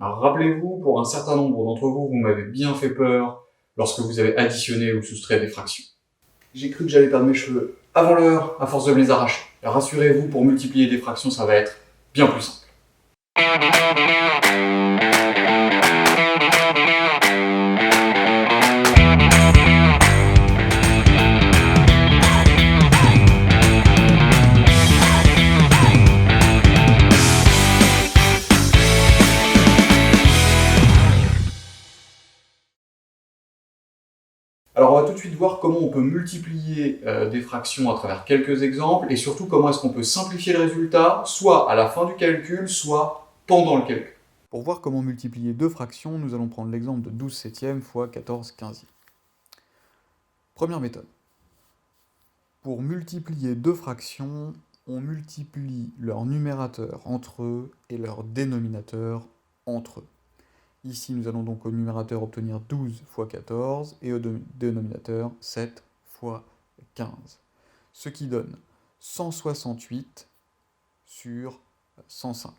Alors, rappelez-vous, pour un certain nombre d'entre vous, vous m'avez bien fait peur lorsque vous avez additionné ou soustrait des fractions. J'ai cru que j'allais perdre mes cheveux avant l'heure, à force de me les arracher. Rassurez-vous, pour multiplier des fractions, ça va être bien plus simple. Alors on va tout de suite voir comment on peut multiplier des fractions à travers quelques exemples, et surtout comment est-ce qu'on peut simplifier le résultat, soit à la fin du calcul, soit pendant le calcul. Pour voir comment multiplier deux fractions, nous allons prendre l'exemple de 12 septièmes fois 14 quinzièmes. Première méthode. Pour multiplier deux fractions, on multiplie leur numérateur entre eux et leur dénominateur entre eux. Ici, nous allons donc au numérateur obtenir 12 fois 14 et au dénominateur 7 fois 15. Ce qui donne 168 sur 105.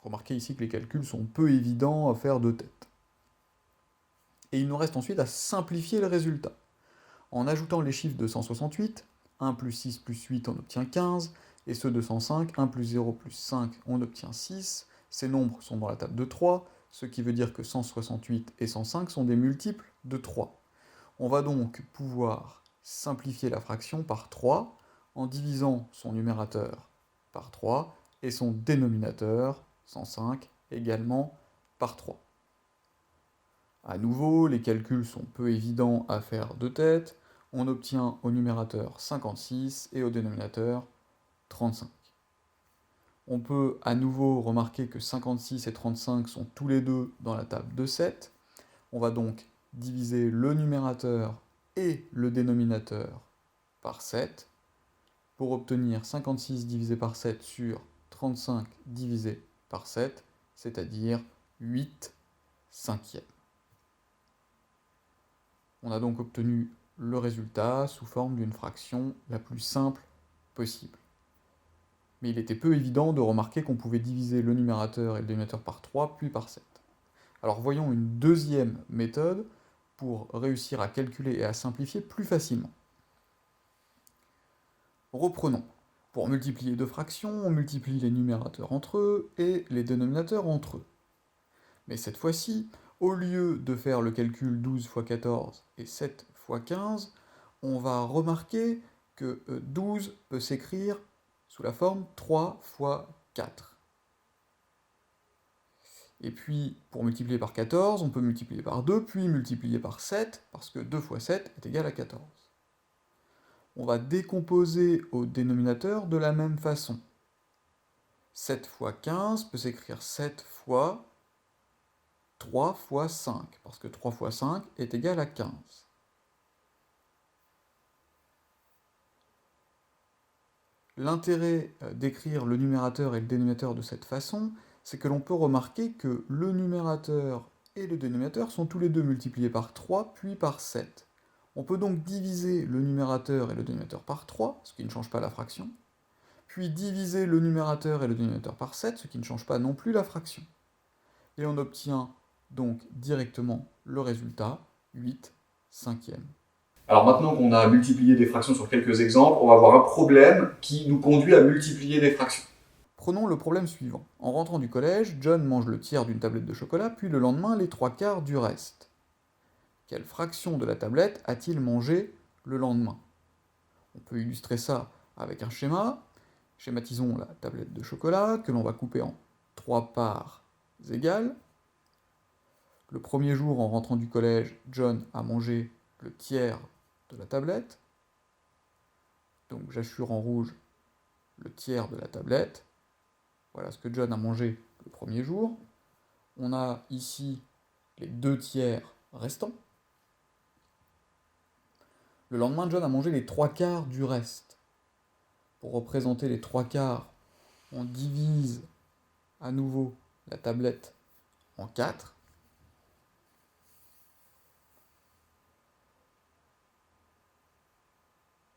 Remarquez ici que les calculs sont peu évidents à faire de tête. Et il nous reste ensuite à simplifier le résultat. En ajoutant les chiffres de 168, 1 plus 6 plus 8, on obtient 15, et ceux de 105, 1 plus 0 plus 5, on obtient 6. Ces nombres sont dans la table de 3, ce qui veut dire que 168 et 105 sont des multiples de 3. On va donc pouvoir simplifier la fraction par 3 en divisant son numérateur par 3 et son dénominateur, 105, également par 3. À nouveau, les calculs sont peu évidents à faire de tête. On obtient au numérateur 56 et au dénominateur 35. On peut à nouveau remarquer que 56 et 35 sont tous les deux dans la table de 7. On va donc diviser le numérateur et le dénominateur par 7 pour obtenir 56 divisé par 7 sur 35 divisé par 7, c'est-à-dire 8 cinquièmes. On a donc obtenu le résultat sous forme d'une fraction la plus simple possible. Mais il était peu évident de remarquer qu'on pouvait diviser le numérateur et le dénominateur par 3, puis par 7. Alors voyons une deuxième méthode pour réussir à calculer et à simplifier plus facilement. Reprenons. Pour multiplier deux fractions, on multiplie les numérateurs entre eux et les dénominateurs entre eux. Mais cette fois-ci, au lieu de faire le calcul 12 fois 14 et 7 fois 15, on va remarquer que 12 peut s'écrire sous la forme 3 fois 4. Et puis, pour multiplier par 14, on peut multiplier par 2, puis multiplier par 7, parce que 2 fois 7 est égal à 14. On va décomposer au dénominateur de la même façon. 7 fois 15 peut s'écrire 7 fois 3 fois 5, parce que 3 fois 5 est égal à 15. L'intérêt d'écrire le numérateur et le dénominateur de cette façon, c'est que l'on peut remarquer que le numérateur et le dénominateur sont tous les deux multipliés par 3, puis par 7. On peut donc diviser le numérateur et le dénominateur par 3, ce qui ne change pas la fraction, puis diviser le numérateur et le dénominateur par 7, ce qui ne change pas non plus la fraction. Et on obtient donc directement le résultat, 8 cinquièmes. Alors maintenant qu'on a multiplié des fractions sur quelques exemples, on va voir un problème qui nous conduit à multiplier des fractions. Prenons le problème suivant. En rentrant du collège, John mange le tiers d'une tablette de chocolat, puis le lendemain les 3/4 du reste. Quelle fraction de la tablette a-t-il mangé le lendemain? On peut illustrer ça avec un schéma. Schématisons la tablette de chocolat, que l'on va couper en 3 parts égales. Le premier jour, en rentrant du collège, John a mangé le tiers de la tablette. Donc j'assure en rouge le tiers de la tablette. Voilà ce que John a mangé le premier jour. On a ici les 2 tiers restants. Le lendemain, John a mangé les 3/4 du reste. Pour représenter les 3/4, on divise à nouveau la tablette en 4.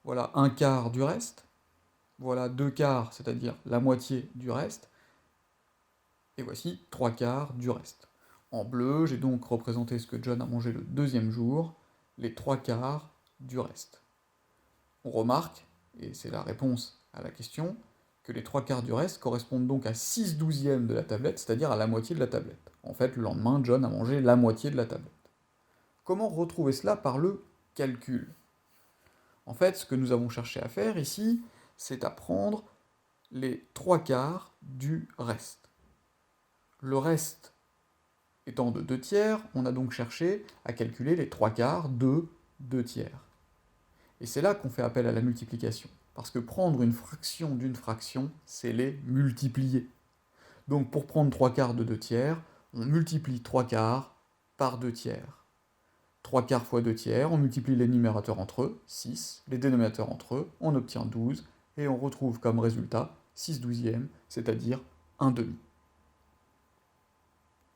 Voilà 1/4 du reste. Voilà 2/4, c'est-à-dire la moitié du reste. Et voici 3/4 du reste. En bleu, j'ai donc représenté ce que John a mangé le deuxième jour, les 3/4 du reste. On remarque, et c'est la réponse à la question, que les 3/4 du reste correspondent donc à 6/12 de la tablette, c'est-à-dire à la moitié de la tablette. En fait, le lendemain, John a mangé la moitié de la tablette. Comment retrouver cela par le calcul? En fait, ce que nous avons cherché à faire ici, c'est à prendre les 3/4 du reste. Le reste étant de 2/3, on a donc cherché à calculer les 3/4 de 2/3. Et c'est là qu'on fait appel à la multiplication. Parce que prendre une fraction d'une fraction, c'est les multiplier. Donc pour prendre 3/4 de 2/3, on multiplie 3/4 par 2/3. 3/4 fois 2/3, on multiplie les numérateurs entre eux, 6, les dénominateurs entre eux, on obtient 12, et on retrouve comme résultat 6/12, c'est-à-dire 1/2.